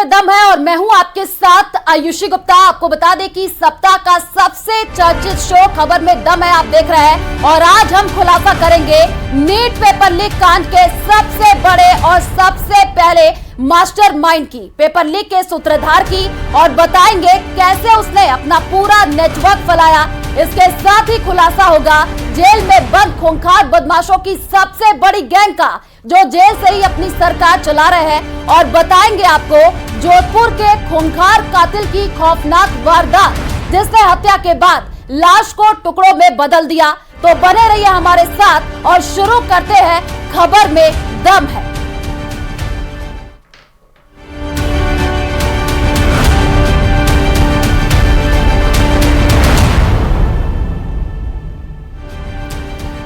दम है और मैं हूं आपके साथ आयुषी गुप्ता। आपको बता दें कि सप्ताह का सबसे चर्चित शो खबर में दम है, आप देख रहे हैं। और आज हम खुलासा करेंगे नीट पेपर लीक कांड के सबसे बड़े और सबसे पहले मास्टरमाइंड की, पेपर लीक के सूत्रधार की, और बताएंगे कैसे उसने अपना पूरा नेटवर्क फैलाया। इसके साथ ही खुलासा होगा जेल में बंद खूंखार बदमाशों की सबसे बड़ी गैंग का, जो जेल से ही अपनी सरकार चला रहे हैं। और बताएंगे आपको जोधपुर के खूंखार कातिल की खौफनाक वारदात, जिसने हत्या के बाद लाश को टुकड़ों में बदल दिया। तो बने रहिए हमारे साथ और शुरू करते हैं खबर में दम है।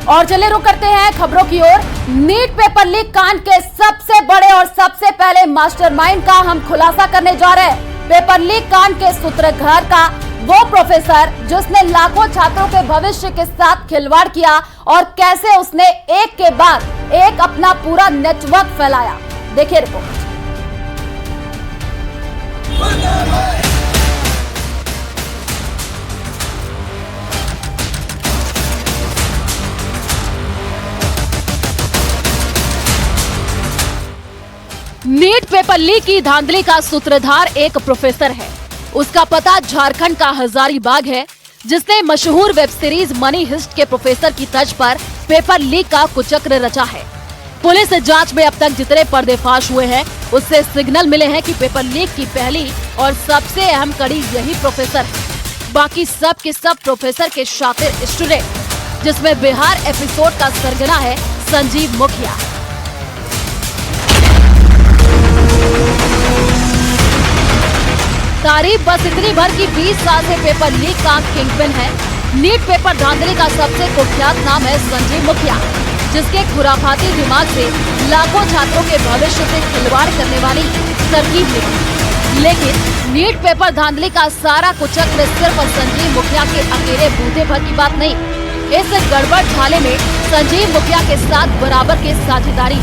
और चलिए रुक करते हैं खबरों की ओर। नीट पेपर लीक कांड के सबसे बड़े और सबसे पहले मास्टरमाइंड का हम खुलासा करने जा रहे हैं। पेपर लीक कांड के सूत्रधार का वो प्रोफेसर जिसने लाखों छात्रों के भविष्य के साथ खिलवाड़ किया और कैसे उसने एक के बाद एक अपना पूरा नेटवर्क फैलाया। देखिए रिपोर्ट। नीट पेपर लीक की धांधली का सूत्रधार एक प्रोफेसर है। उसका पता झारखंड का हजारीबाग है, जिसने मशहूर वेब सीरीज मनी हिस्ट के प्रोफेसर की तर्ज पर पेपर लीक का कुचक्र रचा है। पुलिस जांच में अब तक जितने पर्दाफाश हुए हैं, उससे सिग्नल मिले हैं कि पेपर लीक की पहली और सबसे अहम कड़ी यही प्रोफेसर है। बाकी सब के सब प्रोफेसर के शातिर स्टूडेंट, जिसमें बिहार एपिसोड का सरगना है संजीव मुखिया। तारीफ बस इतनी भर की 20 साल से पेपर लीक का किंगपिन है। नीट पेपर धांधली का सबसे कुख्यात नाम है संजीव मुखिया, जिसके खुराफाती दिमाग से लाखों छात्रों के भविष्य से खिलवाड़ करने वाली तरकीब निकली। लेकिन नीट पेपर धांधली का सारा कुचक्र सिर्फ संजीव मुखिया के अकेले बूते भर की बात नहीं। इस गड़बड़ झाले में संजीव मुखिया के साथ बराबर के साझेदारी।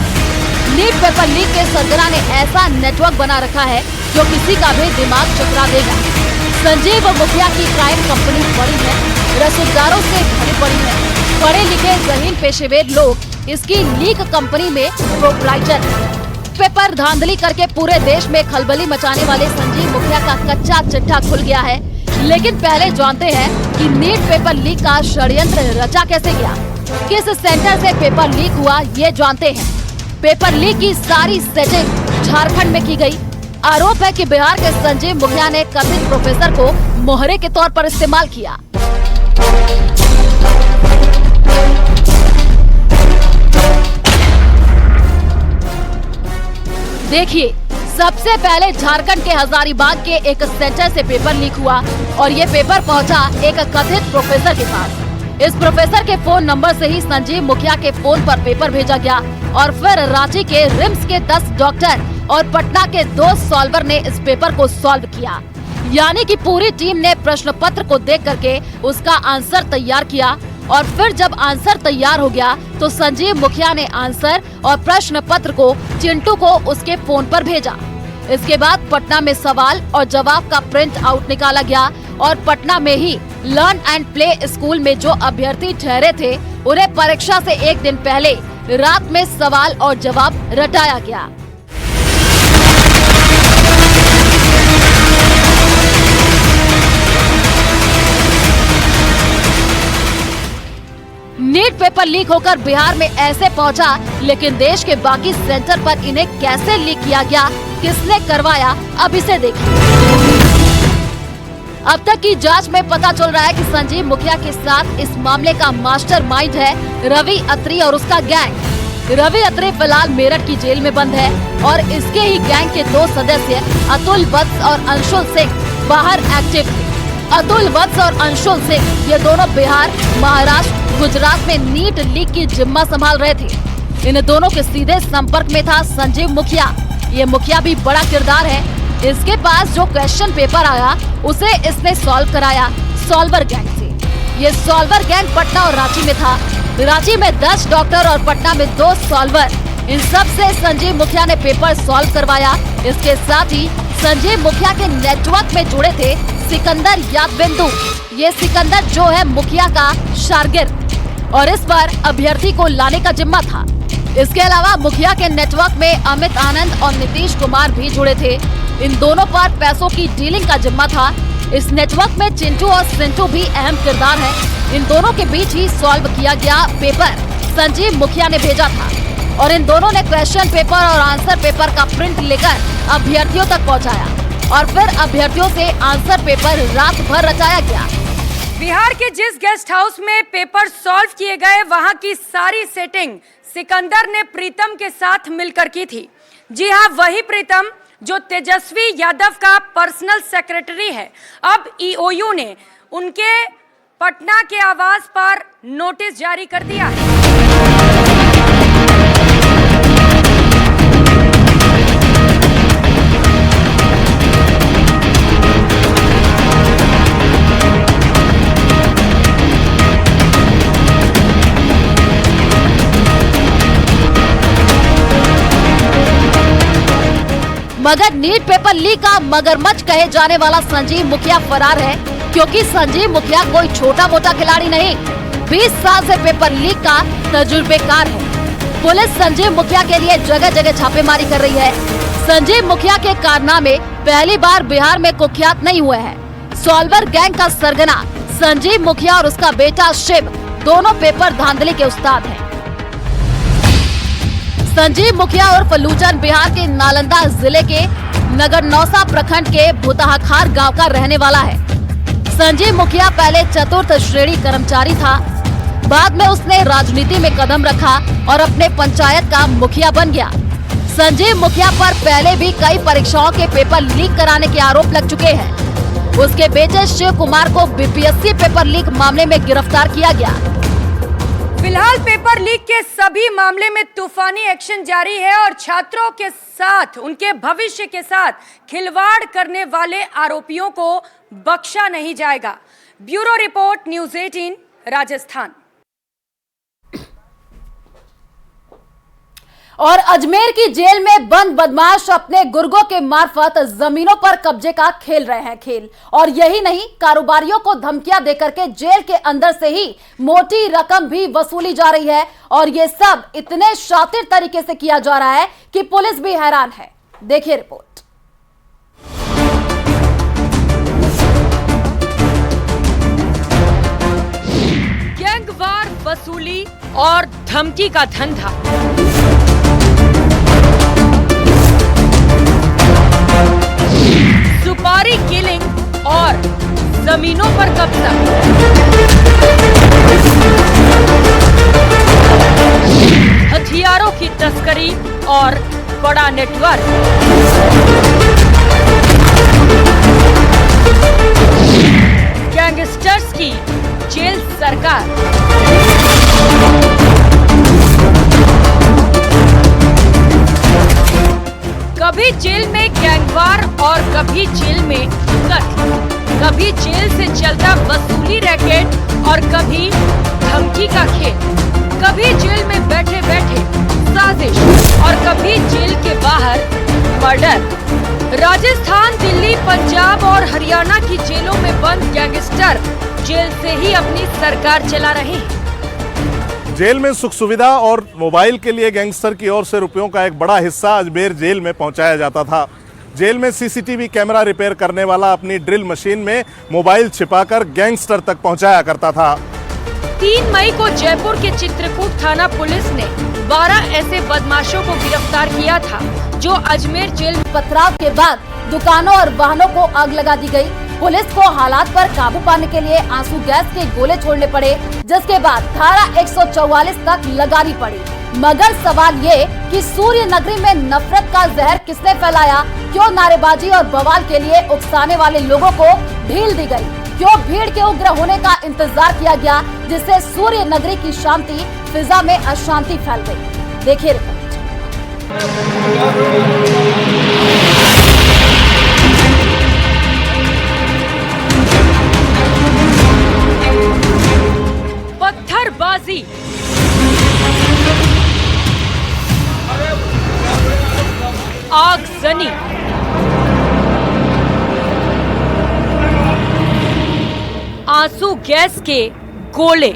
नीट पेपर लीक के सरगना ने ऐसा नेटवर्क बना रखा है जो किसी का भी दिमाग चकरा देगा। संजीव मुखिया की क्राइम कंपनी बड़ी है, रसूखदारों से भरी पड़ी है। पढ़े लिखे जहीन पेशेवर लोग इसकी लीक कंपनी में प्रोप्राइटर हैं। पेपर धांधली करके पूरे देश में खलबली मचाने वाले संजीव मुखिया का कच्चा चिट्ठा खुल गया है। लेकिन पहले जानते हैं कि नीट पेपर लीक का षड्यंत्र रचा कैसे गया, किस सेंटर से पेपर लीक हुआ ये जानते हैं। पेपर लीक की सारी सेटिंग झारखंड में की गई। आरोप है कि बिहार के संजीव मुखिया ने कथित प्रोफेसर को मोहरे के तौर पर इस्तेमाल किया। देखिए, सबसे पहले झारखंड के हजारीबाग के एक सेंटर से पेपर लीक हुआ और ये पेपर पहुंचा एक कथित प्रोफेसर के पास। इस प्रोफेसर के फोन नंबर से ही संजीव मुखिया के फोन पर पेपर भेजा गया और फिर रांची के रिम्स के 10 डॉक्टर और पटना के 2 सॉल्वर ने इस पेपर को सॉल्व किया। यानी कि पूरी टीम ने प्रश्न पत्र को देख करके उसका आंसर तैयार किया और फिर जब आंसर तैयार हो गया तो संजीव मुखिया ने आंसर और प्रश्न पत्र को चिंटू को उसके फोन पर भेजा। इसके बाद पटना में सवाल और जवाब का प्रिंट आउट निकाला गया और पटना में ही लर्न एंड प्ले स्कूल में जो अभ्यर्थी ठहरे थे, उन्हें परीक्षा से एक दिन पहले रात में सवाल और जवाब रटाया गया। नीट पेपर लीक होकर बिहार में ऐसे पहुंचा, लेकिन देश के बाकी सेंटर पर इन्हें कैसे लीक किया गया, किसने करवाया, अब इसे देखिए। अब तक की जांच में पता चल रहा है कि संजीव मुखिया के साथ इस मामले का मास्टरमाइंड है रवि अत्री और उसका गैंग। रवि अत्री फिलहाल मेरठ की जेल में बंद है और इसके ही गैंग के 2 सदस्य अतुल वत्स और अंशुल सिंह बाहर एक्टिव थे। अतुल वत्स और अंशुल सिंह ये दोनों बिहार, महाराष्ट्र, गुजरात में नीट लीक की जिम्मा संभाल रहे थे। इन दोनों के सीधे संपर्क में था संजीव मुखिया। ये मुखिया भी बड़ा किरदार है। इसके पास जो क्वेश्चन पेपर आया उसे इसने सॉल्व कराया सॉल्वर गैंग से। ये सॉल्वर गैंग पटना और रांची में था। रांची में 10 डॉक्टर और पटना में 2 सॉल्वर। इन सब से संजीव मुखिया ने पेपर सॉल्व करवाया। इसके साथ ही संजीव मुखिया के नेटवर्क में जुड़े थे सिकंदर यादविंदु। ये सिकंदर जो है मुखिया का शागिर्द और इस बार अभ्यर्थी को लाने का जिम्मा था। इसके अलावा मुखिया के नेटवर्क में अमित आनंद और नीतीश कुमार भी जुड़े थे। इन दोनों पर पैसों की डीलिंग का जिम्मा था। इस नेटवर्क में चिंटू और सिंटू भी अहम किरदार है। इन दोनों के बीच ही सॉल्व किया गया पेपर संजीव मुखिया ने भेजा था और इन दोनों ने क्वेश्चन पेपर और आंसर पेपर का प्रिंट लेकर अभ्यर्थियों तक पहुंचाया और फिर अभ्यर्थियों से आंसर पेपर रात भर रचाया गया। बिहार के जिस गेस्ट हाउस में पेपर सॉल्व किए गए वहां की सारी सेटिंग सिकंदर ने प्रीतम के साथ मिलकर की थी। जी हाँ, वही प्रीतम जो तेजस्वी यादव का पर्सनल सेक्रेटरी है। अब ईओयू ने उनके पटना के आवास पर नोटिस जारी कर दिया है। मगर नीट पेपर लीक का मगरमच्छ कहे जाने वाला संजीव मुखिया फरार है, क्योंकि संजीव मुखिया कोई छोटा मोटा खिलाड़ी नहीं। 20 साल से पेपर लीक का तजुर्बेकार है। पुलिस संजीव मुखिया के लिए जगह जगह छापेमारी कर रही है। संजीव मुखिया के कारनामे पहली बार बिहार में कुख्यात नहीं हुए हैं। सॉल्वर गैंग का सरगना संजीव मुखिया और उसका बेटा शिव दोनों पेपर धांधली के उस्ताद हैं। संजीव मुखिया उर्फ लूचन बिहार के नालंदा जिले के नगरनौसा प्रखंड के भुताखार गांव का रहने वाला है। संजीव मुखिया पहले चतुर्थ श्रेणी कर्मचारी था। बाद में उसने राजनीति में कदम रखा और अपने पंचायत का मुखिया बन गया। संजीव मुखिया पर पहले भी कई परीक्षाओं के पेपर लीक कराने के आरोप लग चुके हैं। उसके बेटे शिव कुमार को बीपीएससी पेपर लीक मामले में गिरफ्तार किया गया। फिलहाल पेपर लीक के सभी मामले में तूफानी एक्शन जारी है और छात्रों के साथ, उनके भविष्य के साथ खिलवाड़ करने वाले आरोपियों को बख्शा नहीं जाएगा। Bureau report, news 18 Rajasthan. और अजमेर की जेल में बंद बदमाश अपने गुर्गों के मार्फत जमीनों पर कब्जे का खेल रहे हैं खेल। और यही नहीं, कारोबारियों को धमकियां देकर के जेल के अंदर से ही मोटी रकम भी वसूली जा रही है। और ये सब इतने शातिर तरीके से किया जा रहा है कि पुलिस भी हैरान है। देखिए रिपोर्ट। गैंगवार वसूली और धमकी का धंधा। सुपारी किलिंग और जमीनों पर कब्जा। हथियारों की तस्करी और बड़ा नेटवर्क। गैंगस्टर्स की जेल सरकार। कभी जेल में गैंगवार और कभी जेल में कत्ल, कभी जेल से चलता वसूली रैकेट और कभी धमकी का खेल, कभी जेल में बैठे बैठे साजिश और कभी जेल के बाहर मर्डर। राजस्थान, दिल्ली, पंजाब और हरियाणा की जेलों में बंद गैंगस्टर जेल से ही अपनी सरकार चला रहे हैं। जेल में सुख सुविधा और मोबाइल के लिए गैंगस्टर की ओर से रुपयों का एक बड़ा हिस्सा अजमेर जेल में पहुंचाया जाता था। जेल में सीसीटीवी कैमरा रिपेयर करने वाला अपनी ड्रिल मशीन में मोबाइल छिपाकर गैंगस्टर तक पहुंचाया करता था। 3 मई को जयपुर के चित्रकूट थाना पुलिस ने 12 ऐसे बदमाशों को गिरफ्तार किया था जो अजमेर जेल। पथराव के बाद दुकानों और वाहनों को आग लगा दी गई। पुलिस को हालात पर काबू पाने के लिए आंसू गैस के गोले छोड़ने पड़े, जिसके बाद धारा 144 तक लगानी पड़ी। मगर सवाल ये कि सूर्य नगरी में नफरत का जहर किसने फैलाया? क्यों नारेबाजी और बवाल के लिए उकसाने वाले लोगों को ढील दी गई? क्यों भीड़ के उग्र होने का इंतजार किया गया, जिससे सूर्य नगरी की शांति फिजा में अशांति फैल गई? देखिए रिपोर्ट। पत्थरबाजी, आगजनी, आंसू गैस के गोले।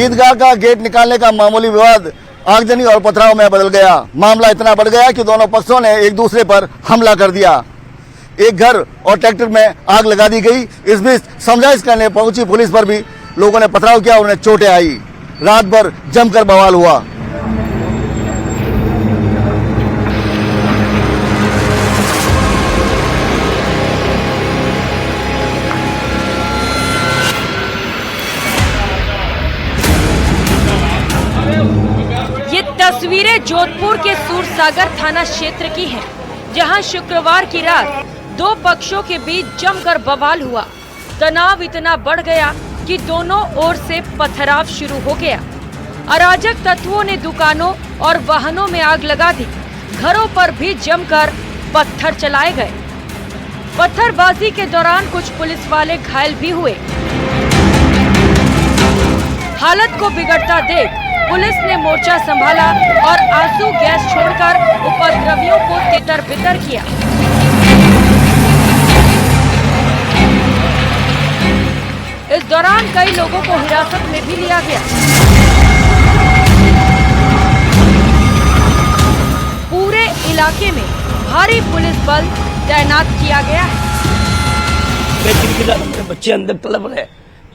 ईदगाह का गेट निकालने का मामूली विवाद आगजनी और पथराव में बदल गया। मामला इतना बढ़ गया कि दोनों पक्षों ने एक दूसरे पर हमला कर दिया। एक घर और ट्रैक्टर में आग लगा दी गई। इस बीच समझाइश करने पहुंची पुलिस पर भी लोगों ने पथराव किया, उन्हें चोटें आई। रात भर जमकर बवाल हुआ। ये तस्वीरें जोधपुर के सूरसागर थाना क्षेत्र की हैं, जहां शुक्रवार की रात दो पक्षों के बीच जमकर बवाल हुआ। तनाव इतना बढ़ गया कि दोनों ओर से पथराव शुरू हो गया। अराजक तत्वों ने दुकानों और वाहनों में आग लगा दी। घरों पर भी जमकर पत्थर चलाए गए। पत्थरबाजी के दौरान कुछ पुलिस वाले घायल भी हुए। हालत को बिगड़ता देख पुलिस ने मोर्चा संभाला और आंसू गैस छोड़कर उपद्रवियों को तितर-बितर किया। इस दौरान कई लोगों को हिरासत में भी लिया गया। पूरे इलाके में भारी पुलिस बल तैनात किया गया है। बच्चे अंदर तलब रहे,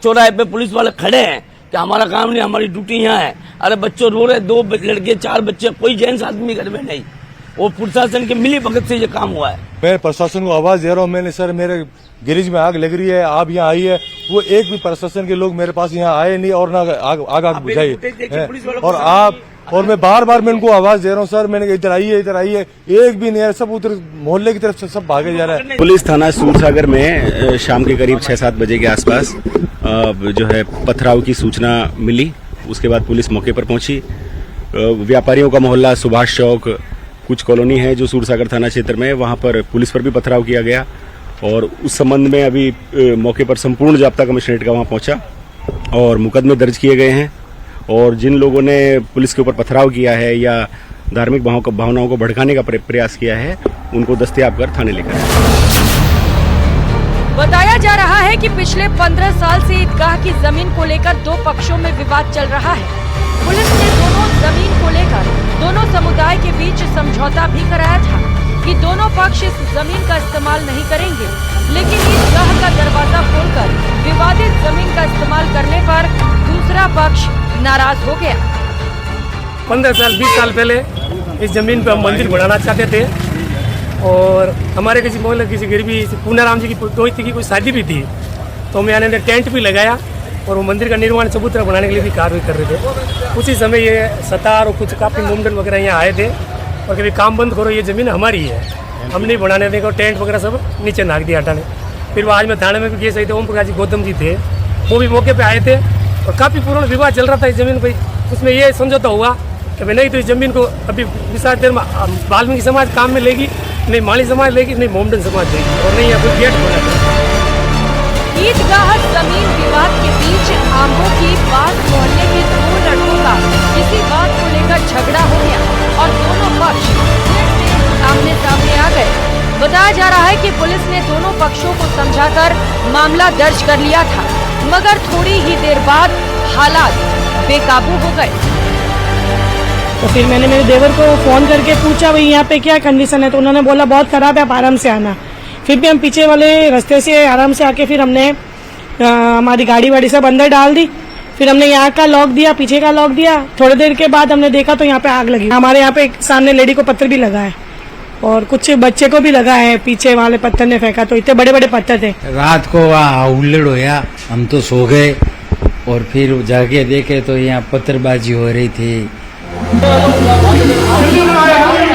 चौराहे पे पुलिस वाले खड़े हैं कि हमारा काम नहीं, हमारी ड्यूटी यहाँ है। अरे बच्चों रो रहे, 2 लड़के 4 बच्चे, कोई जेंट्स आदमी घर में नहीं। वो प्रशासन के मिली भगत से ये काम हुआ है। मैं प्रशासन को आवाज दे रहा हूँ, मैंने सर मेरे गैरेज में आग लग रही है, आप यहाँ आइए। वो एक भी प्रशासन के लोग मेरे पास यहाँ आए नहीं और ना आग बुझाई। और आप और मैं बार बार मैं उनको आवाज दे रहा हूँ, सर मैंने इधर आइए, इधर आइए, एक भी नहीं है। सब उधर मोहल्ले की तरफ से सब भागे जा रहा है। पुलिस थाना सूरसागर में शाम के करीब 6-7 बजे के आसपास जो है पथराव की सूचना मिली। उसके बाद पुलिस मौके पर पहुंची। व्यापारियों का मोहल्ला सुभाष चौक, कुछ कॉलोनी है जो सूरसागर थाना क्षेत्र में, वहां पर पुलिस पर भी पथराव किया गया। और उस संबंध में अभी मौके पर संपूर्ण जाब्ता कमिश्नरेट का वहां पहुंचा और मुकदमे दर्ज किए गए हैं। और जिन लोगों ने पुलिस के ऊपर पथराव किया है या धार्मिक भावनाओं को भड़काने का प्रयास किया है, उनको दस्तयाब कर थाने लेकर आए। बताया जा रहा है कि पिछले 15 साल से ईदगाह की जमीन को लेकर दो पक्षों में विवाद चल रहा है। पुलिस ने दोनों जमीन को लेकर दोनों समुदाय के बीच समझौता भी कराया था कि दोनों पक्ष इस जमीन का इस्तेमाल नहीं करेंगे, लेकिन ईदगाह का दरवाजा खोलकर विवादित जमीन का इस्तेमाल करने पर दूसरा पक्ष नाराज हो गया। 15 साल 20 साल पहले इस जमीन पर हम मंदिर बनाना चाहते थे और हमारे किसी मोहल्ले किसी गरीबी पूनाराम जी की दोस्त की कोई शादी भी थी, तो हम यहाँ टेंट भी लगाया और वो मंदिर का निर्माण चबूतरा बनाने के लिए भी कार्रवाई कर रहे थे। उसी समय ये सतार और कुछ काफ़ी मोमडन वगैरह यहाँ आए थे और कभी काम बंद करो, ये ज़मीन हमारी है, हम नहीं बनाने देंगे। टेंट वगैरह सब नीचे नाक दिया हटाने। फिर वो आज मैं थाने में भी केस आई थे, ओम प्रकाश जी गौतम जी थे, वो भी मौके पर आए थे और काफ़ी पूर्ण विवाद चल रहा था इस ज़मीन पर। उसमें ये समझौता हुआ कि भाई नहीं तो इस ज़मीन को अभी विशाल देर में वाल्मीकि समाज काम में लेगी, नहीं माली समाज लेगी, नहीं मोमडन समाज लेगी और नहीं अभी गेट खोला। ईदगाह जमीन विवाद के बीच आंबों की बात मोहल्ले के 2 लड़कों का किसी बात को लेकर झगड़ा हो गया और दोनों पक्ष फिर से आमने सामने आ गए। बताया जा रहा है कि पुलिस ने दोनों पक्षों को समझाकर मामला दर्ज कर लिया था, मगर थोड़ी ही देर बाद हालात बेकाबू हो गए। तो फिर मैंने मेरे देवर को फोन करके पूछा भाई यहाँ पे क्या कंडीशन है, तो उन्होंने बोला बहुत खराब है, आप आराम से आना। फिर भी हम पीछे वाले रास्ते से आराम से आके फिर हमने हमारी गाड़ी वाड़ी सब अंदर डाल दी। फिर हमने यहाँ का लॉक दिया, पीछे का लॉक दिया। थोड़ी देर के बाद हमने देखा तो यहाँ पे आग लगी। हमारे यहाँ पे सामने लेडी को पत्थर भी लगा है और कुछ बच्चे को भी लगा है, पीछे वाले पत्थर ने फेंका, तो इतने बड़े बड़े पत्थर थे। रात को वहाँ हुल्लड़ होया, हम तो सो गए और फिर जाके देखे तो यहाँ पत्थरबाजी हो रही थी।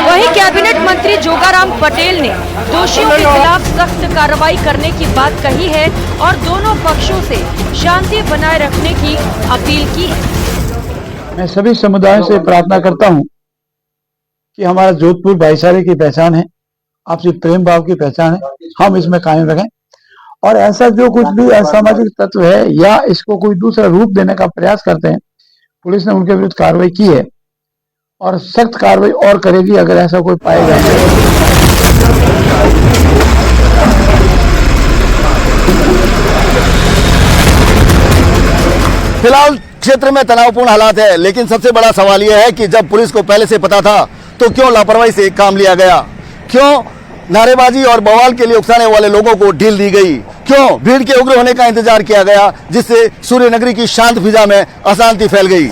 वहीं कैबिनेट मंत्री जोगाराम पटेल ने दोषियों के खिलाफ सख्त कार्रवाई करने की बात कही है और दोनों पक्षों से शांति बनाए रखने की अपील की है। मैं सभी समुदायों से प्रार्थना करता हूं कि हमारा जोधपुर भाईचारे की पहचान है, आपसी प्रेम भाव की पहचान है, हम इसमें कायम रखें। और ऐसा जो कुछ भी असामाजिक तत्व है या इसको कोई दूसरा रूप देने का प्रयास करते हैं, पुलिस ने उनके विरुद्ध कार्रवाई की है और सख्त कार्रवाई और करेगी अगर ऐसा कोई पाएगा। फिलहाल क्षेत्र में तनावपूर्ण हालात है, लेकिन सबसे बड़ा सवाल यह है कि जब पुलिस को पहले से पता था तो क्यों लापरवाही से काम लिया गया, क्यों नारेबाजी और बवाल के लिए उकसाने वाले लोगों को ढील दी गई, क्यों भीड़ के उग्र होने का इंतजार किया गया, जिससे सूर्य नगरी की शांत फिजा में अशांति फैल गई।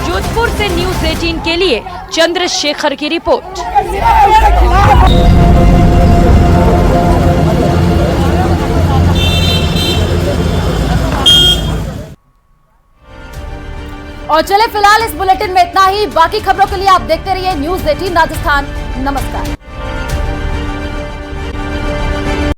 जोधपुर से न्यूज़ 18 के लिए चंद्रशेखर की रिपोर्ट। और चले फिलहाल इस बुलेटिन में इतना ही। बाकी खबरों के लिए आप देखते रहिए न्यूज़ 18 राजस्थान। नमस्कार।